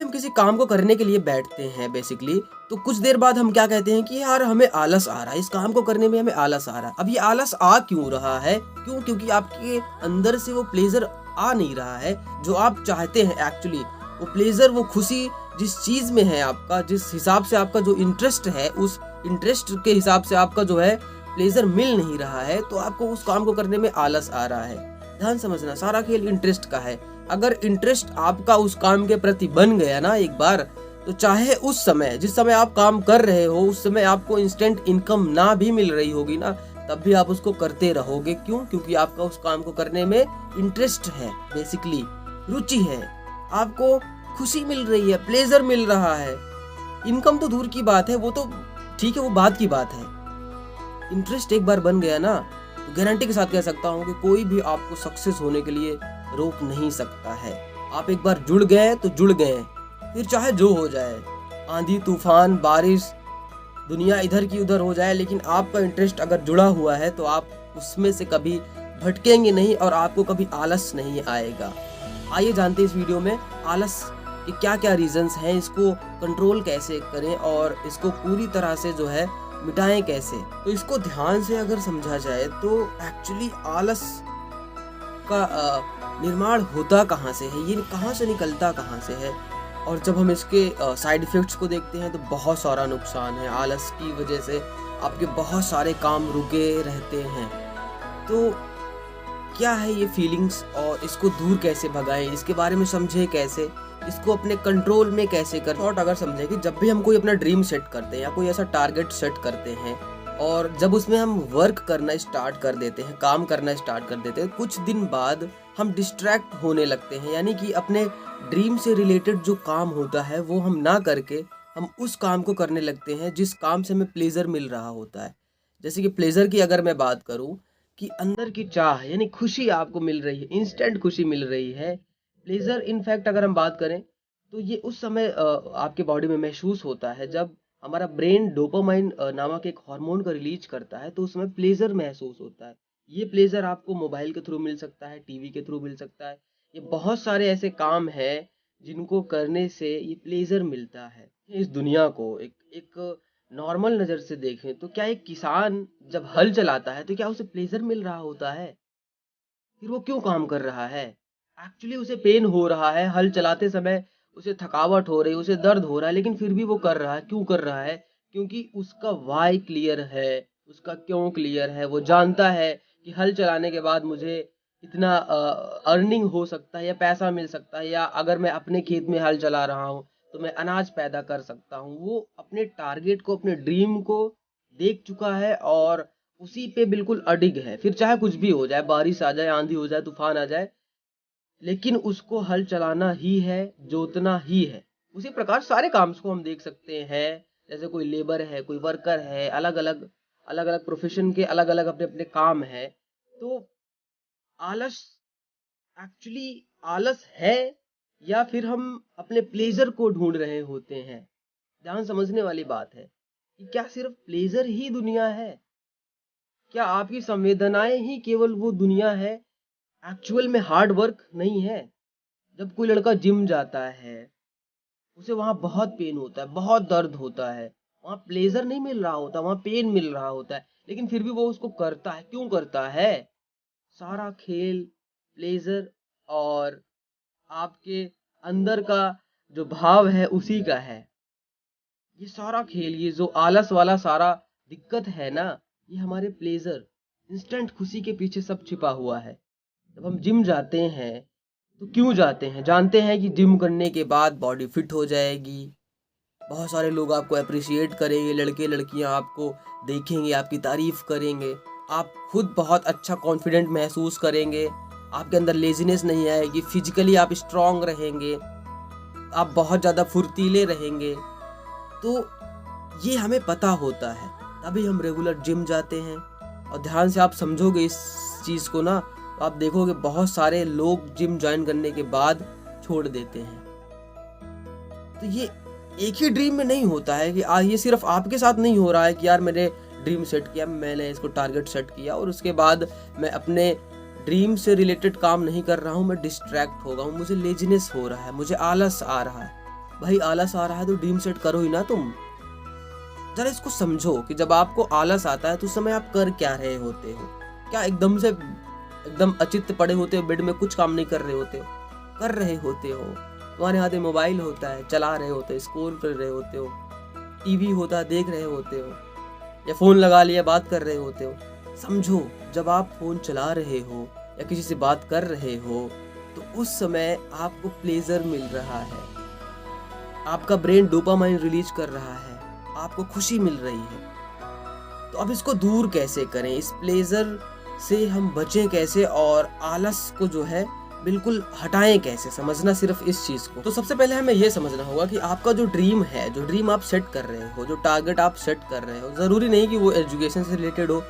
हम किसी काम को करने के लिए बैठते हैं बेसिकली, तो कुछ देर बाद हम क्या कहते हैं कि यार हमें आलस आ रहा है, इस काम को करने में हमें आलस आ रहा है। अब ये आलस आ क्यों रहा है? क्योंकि आपके अंदर से वो प्लेजर आ नहीं रहा है जो आप चाहते हैं। एक्चुअली वो प्लेजर, वो खुशी जिस चीज में है आपका, जिस हिसाब से आपका जो इंटरेस्ट है, उस इंटरेस्ट के हिसाब से आपका जो है प्लेजर मिल नहीं रहा है, तो आपको उस काम को करने में आलस आ रहा है। ध्यान समझना, सारा खेल इंटरेस्ट का है। अगर इंटरेस्ट आपका उस काम के प्रति बन गया ना एक बार, तो चाहे उस समय, जिस समय आप काम कर रहे हो, उस समय आपको इंस्टेंट इनकम ना भी मिल रही होगी ना, तब भी आप उसको करते रहोगे। क्योंकि आपका उस काम को करने में इंटरेस्ट है, बेसिकली रुचि है, आपको खुशी मिल रही है, प्लेजर मिल रहा है। इनकम तो दूर की बात है, वो तो ठीक है, वो बात की बात है। इंटरेस्ट एक बार बन गया ना, तो गारंटी के साथ कह सकता हूँ कि कोई भी आपको सक्सेस होने के लिए रोक नहीं सकता है। आप एक बार जुड़ गए तो जुड़ गए, फिर चाहे जो हो जाए, आंधी तूफान बारिश, दुनिया इधर की उधर हो जाए, लेकिन आपका इंटरेस्ट अगर जुड़ा हुआ है तो आप उसमें से कभी भटकेंगे नहीं और आपको कभी आलस नहीं आएगा। आइए जानते हैं इस वीडियो में आलस के क्या क्या रीजंस हैं, इसको कंट्रोल कैसे करें और इसको पूरी तरह से जो है मिटाएं कैसे। तो इसको ध्यान से अगर समझा जाए तो एक्चुअली आलस का निर्माण होता कहाँ से है, ये कहाँ से निकलता कहाँ से है। और जब हम इसके साइड इफेक्ट्स को देखते हैं तो बहुत सारा नुकसान है। आलस की वजह से आपके बहुत सारे काम रुके रहते हैं। तो क्या है ये फीलिंग्स और इसको दूर कैसे भगाएं, इसके बारे में समझे कैसे, इसको अपने कंट्रोल में कैसे कर। थॉट अगर समझे कि जब भी हम कोई अपना ड्रीम सेट करते हैं या कोई ऐसा टारगेट सेट करते हैं और जब उसमें हम वर्क करना स्टार्ट कर देते हैं, काम करना स्टार्ट कर देते हैं, कुछ दिन बाद हम डिस्ट्रैक्ट होने लगते हैं। यानी कि अपने ड्रीम से रिलेटेड जो काम होता है वो हम ना करके हम उस काम को करने लगते हैं जिस काम से हमें प्लेजर मिल रहा होता है। जैसे कि प्लेजर की अगर मैं बात करूं कि अंदर की चाह यानी खुशी आपको मिल रही है, इंस्टेंट खुशी मिल रही है। प्लेजर इनफैक्ट अगर हम बात करें तो ये उस समय आपके बॉडी में महसूस होता है जब हमारा ब्रेन डोपामाइन नामक एक हार्मोन को रिलीज करता है, तो उसमें प्लेजर महसूस होता है। ये प्लेजर आपको मोबाइल के थ्रू मिल सकता है, टीवी के थ्रू मिल सकता है। ये बहुत सारे ऐसे काम हैं जिनको करने से ये प्लेजर मिलता है। इस दुनिया को एक नॉर्मल नज़र से देखें तो क्या एक किसान जब हल चलाता है तो क्या उसे प्लेजर मिल रहा होता है? फिर वो क्यों काम कर रहा है? एक्चुअली उसे पेन हो रहा है, हल चलाते समय उसे थकावट हो रही है, उसे दर्द हो रहा है, लेकिन फिर भी वो कर रहा है। क्यों कर रहा है? क्योंकि उसका वाई क्लियर है, उसका क्यों क्लियर है। वो जानता है कि हल चलाने के बाद मुझे इतना अर्निंग हो सकता है या पैसा मिल सकता है, या अगर मैं अपने खेत में हल चला रहा हूँ तो मैं अनाज पैदा कर सकता हूँ। वो अपने टारगेट को, अपने ड्रीम को देख चुका है और उसी पे बिल्कुल अडिग है। फिर चाहे कुछ भी हो जाए, बारिश आ जाए, आंधी हो जाए, तूफान आ जाए, लेकिन उसको हल चलाना ही है, जोतना ही है। उसी प्रकार सारे काम को हम देख सकते हैं। जैसे कोई लेबर है, कोई वर्कर है, अलग अलग प्रोफेशन के अलग अलग अपने अपने काम है। तो आलस एक्चुअली आलस है या फिर हम अपने प्लेजर को ढूंढ रहे होते हैं। ध्यान समझने वाली बात है कि क्या सिर्फ प्लेजर ही दुनिया है? क्या आपकी संवेदनाएं ही केवल वो दुनिया है? एक्चुअल में हार्ड वर्क नहीं है। जब कोई लड़का जिम जाता है, उसे वहां बहुत पेन होता है, बहुत दर्द होता है, वहां प्लेजर नहीं मिल रहा होता, वहां पेन मिल रहा होता है, लेकिन फिर भी वो उसको करता है। क्यों करता है? सारा खेल प्लेजर और आपके अंदर का जो भाव है उसी का है। ये सारा खेल, ये जो आलस वाला सारा दिक्कत है ना, ये हमारे प्लेजर, इंस्टेंट खुशी के पीछे सब छिपा हुआ है। जब हम जिम जाते हैं तो क्यों जाते हैं? जानते हैं कि जिम करने के बाद बॉडी फिट हो जाएगी, बहुत सारे लोग आपको अप्रिशिएट करेंगे, लड़के लड़कियां आपको देखेंगे, आपकी तारीफ करेंगे, आप खुद बहुत अच्छा कॉन्फिडेंट महसूस करेंगे, आपके अंदर लेजीनेस नहीं आएगी, फिजिकली आप स्ट्रांग रहेंगे, आप बहुत ज़्यादा फुर्तीले रहेंगे। तो ये हमें पता होता है, तभी हम रेगुलर जिम जाते हैं। और ध्यान से आप समझोगे इस चीज़ को ना, तो आप देखोगे बहुत सारे लोग जिम ज्वाइन करने के बाद छोड़ देते हैं। तो ये एक ही ड्रीम में नहीं होता है कि ये सिर्फ आपके साथ नहीं हो रहा है कि यार मैंने ड्रीम सेट किया, मैंने इसको टारगेट सेट किया और उसके बाद मैं अपने ड्रीम से रिलेटेड काम नहीं कर रहा हूँ, मैं डिस्ट्रैक्ट हो गया हूँ, मुझे लेजीनेस हो रहा है, मुझे आलस आ रहा है। भाई आलस आ रहा है तो ड्रीम सेट करो ही ना तुम। जरा इसको समझो कि जब आपको आलस आता है तो उस समय आप कर क्या रहे होते हो। क्या एकदम से एकदम अचित्त पड़े होते हो बेड में, कुछ काम नहीं कर रहे होते हो? कर रहे होते हो। तुम्हारे हाथ में मोबाइल होता है, चला रहे होते हो, स्क्रॉल कर रहे होते हो, टीवी होता है देख रहे होते हो, या फोन लगा लिया बात कर रहे होते हो। समझो, जब आप फोन चला रहे हो या किसी से बात कर रहे हो तो उस समय आपको प्लेजर मिल रहा है, आपका ब्रेन डोपामाइन रिलीज कर रहा है, आपको खुशी मिल रही है। तो अब इसको दूर कैसे करें, इस प्लेजर से हम बचें कैसे, और आलस को जो है बिल्कुल हटाएं कैसे, समझना सिर्फ इस चीज को। तो सबसे पहले हमें यह समझना होगा कि आपका जो ड्रीम है, जो ड्रीम आप सेट कर रहे हो, जो टारगेट आप सेट कर रहे हो, जरूरी नहीं कि वो एजुकेशन से रिलेटेड हो,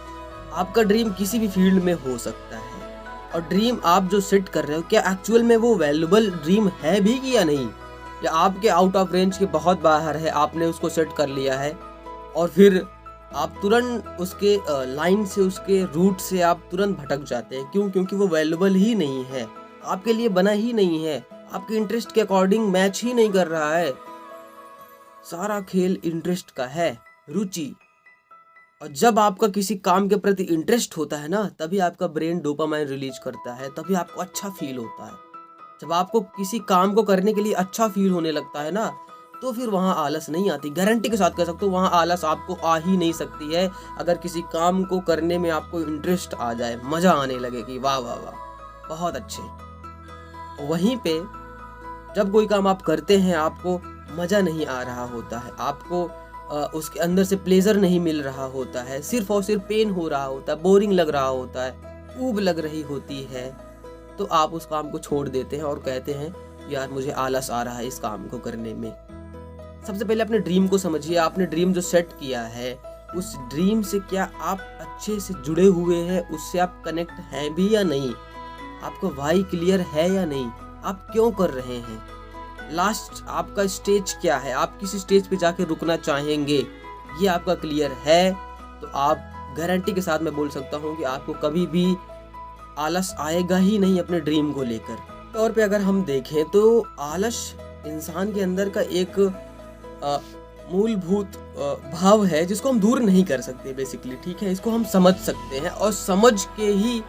आपका ड्रीम किसी भी फील्ड में हो सकता है। और ड्रीम आप जो सेट कर रहे हो, क्या एक्चुअल में वो वैल्यूबल ड्रीम है भी कि या नहीं, या आपके आउट ऑफ रेंज के बहुत बाहर है, आपने उसको सेट कर लिया है और फिर आप तुरंत उसके लाइन से, उसके रूट से आप तुरंत भटक जाते हैं। क्यों? क्योंकि वो वैल्यूबल ही नहीं है, आपके लिए बना ही नहीं है, आपके इंटरेस्ट के अकॉर्डिंग मैच ही नहीं कर रहा है। सारा खेल इंटरेस्ट का है, रुचि। और जब आपका किसी काम के प्रति इंटरेस्ट होता है ना, तभी आपका ब्रेन डोपामाइन रिलीज करता है, तभी आपको अच्छा फील होता है। जब आपको किसी काम को करने के लिए अच्छा फील होने लगता है ना, तो फिर वहाँ आलस नहीं आती। गारंटी के साथ कह सकते हो वहाँ आलस आपको आ ही नहीं सकती है। अगर किसी काम को करने में आपको इंटरेस्ट आ जाए, मजा आने लगे कि वाह वाह वाह बहुत अच्छे। वहीं पे जब कोई काम आप करते हैं, आपको मजा नहीं आ रहा होता है, आपको उसके अंदर से प्लेजर नहीं मिल रहा होता है, सिर्फ और सिर्फ पेन हो रहा होता है, बोरिंग लग रहा होता है, ऊब लग रही होती है, तो आप उस काम को छोड़ देते हैं और कहते हैं यार मुझे आलस आ रहा है इस काम को करने में। सबसे पहले अपने ड्रीम को समझिए। आपने ड्रीम जो सेट किया है, उस ड्रीम से क्या आप अच्छे से जुड़े हुए हैं, उससे आप कनेक्ट हैं भी या नहीं, आपका वाई क्लियर है या नहीं, आप क्यों कर रहे हैं, लास्ट आपका स्टेज क्या है, आप किस स्टेज पे जाके रुकना चाहेंगे, ये आपका क्लियर है, तो आप गारंटी के साथ मैं बोल सकता हूँ कि आपको कभी भी आलस आएगा ही नहीं अपने ड्रीम को लेकर। तौर पे अगर हम देखें तो आलस इंसान के अंदर का एक मूलभूत भाव है जिसको हम दूर नहीं कर सकते बेसिकली, ठीक है। इसको हम समझ सकते हैं और समझ के ही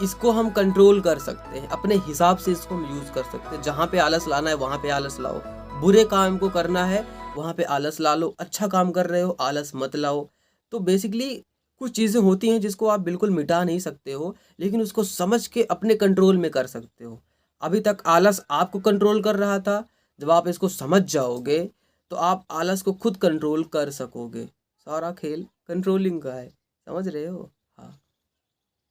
इसको हम कंट्रोल कर सकते हैं, अपने हिसाब से इसको हम यूज कर सकते हैं। जहाँ पे आलस लाना है वहाँ पे आलस लाओ, बुरे काम को करना है वहाँ पे आलस ला लो, अच्छा काम कर रहे हो आलस मत लाओ। तो बेसिकली कुछ चीज़ें होती हैं जिसको आप बिल्कुल मिटा नहीं सकते हो, लेकिन उसको समझ के अपने कंट्रोल में कर सकते हो। अभी तक आलस आपको कंट्रोल कर रहा था, जब आप इसको समझ जाओगे तो आप आलस को खुद कंट्रोल कर सकोगे। सारा खेल कंट्रोलिंग का है, समझ रहे हो।